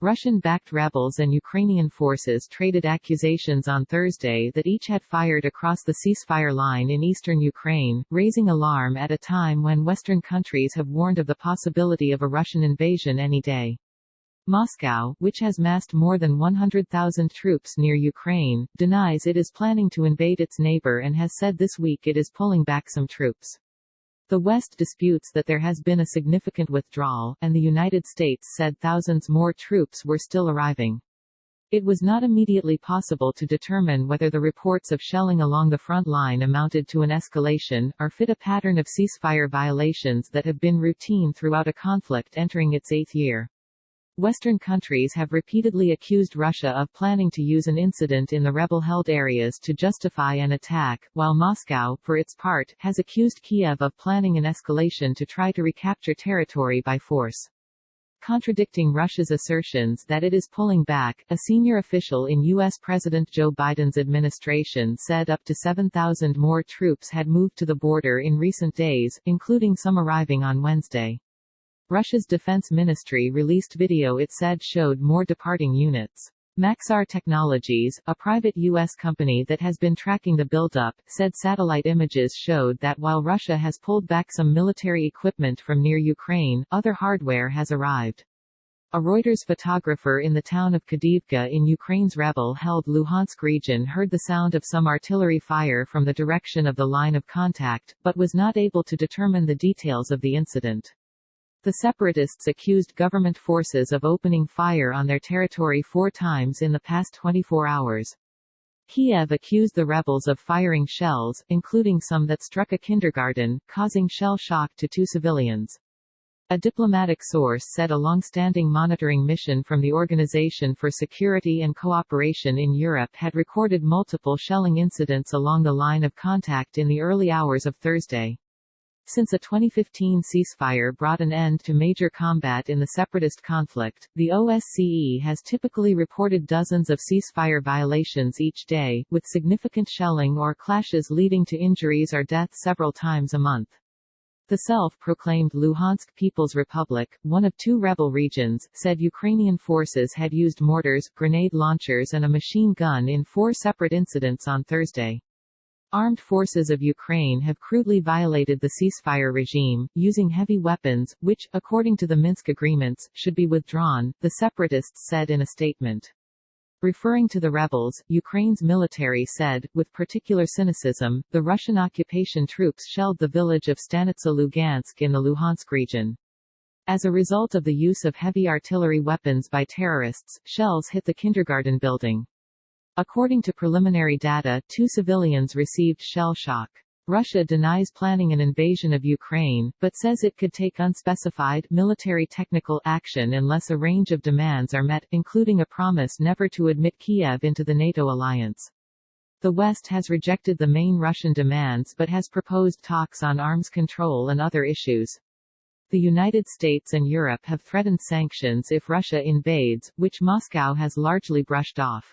Russian-backed rebels and Ukrainian forces traded accusations on Thursday that each had fired across the ceasefire line in eastern Ukraine, raising alarm at a time when Western countries have warned of the possibility of a Russian invasion any day. Moscow, which has massed more than 100,000 troops near Ukraine, denies it is planning to invade its neighbor and has said this week it is pulling back some troops. The West disputes that there has been a significant withdrawal, and the United States said thousands more troops were still arriving. It was not immediately possible to determine whether the reports of shelling along the front line amounted to an escalation, or fit a pattern of ceasefire violations that have been routine throughout a conflict entering its 8th year. Western countries have repeatedly accused Russia of planning to use an incident in the rebel-held areas to justify an attack, while Moscow, for its part, has accused Kiev of planning an escalation to try to recapture territory by force. Contradicting Russia's assertions that it is pulling back, a senior official in U.S. President Joe Biden's administration said up to 7,000 more troops had moved to the border in recent days, including some arriving on Wednesday. Russia's defense ministry released video it said showed more departing units. Maxar Technologies, a private U.S. company that has been tracking the buildup, said satellite images showed that while Russia has pulled back some military equipment from near Ukraine, other hardware has arrived. A Reuters photographer in the town of Kadivka in Ukraine's rebel-held Luhansk region heard the sound of some artillery fire from the direction of the line of contact, but was not able to determine the details of the incident. The separatists accused government forces of opening fire on their territory 4 times in the past 24 hours. Kiev accused the rebels of firing shells, including some that struck a kindergarten, causing shell shock to 2 civilians. A diplomatic source said a long-standing monitoring mission from the Organization for Security and Cooperation in Europe had recorded multiple shelling incidents along the line of contact in the early hours of Thursday. Since a 2015 ceasefire brought an end to major combat in the separatist conflict, the OSCE has typically reported dozens of ceasefire violations each day, with significant shelling or clashes leading to injuries or death several times a month. The self-proclaimed Luhansk People's Republic, one of 2 rebel regions, said Ukrainian forces had used mortars, grenade launchers and a machine gun in 4 separate incidents on Thursday. Armed forces of Ukraine have crudely violated the ceasefire regime, using heavy weapons, which, according to the Minsk agreements, should be withdrawn, the separatists said in a statement. Referring to the rebels, Ukraine's military said, with particular cynicism, the Russian occupation troops shelled the village of Stanitsa Lugansk in the Luhansk region. As a result of the use of heavy artillery weapons by terrorists, shells hit the kindergarten building. According to preliminary data, 2 civilians received shell shock. Russia denies planning an invasion of Ukraine, but says it could take unspecified military technical action unless a range of demands are met, including a promise never to admit Kiev into the NATO alliance. The West has rejected the main Russian demands but has proposed talks on arms control and other issues. The United States and Europe have threatened sanctions if Russia invades, which Moscow has largely brushed off.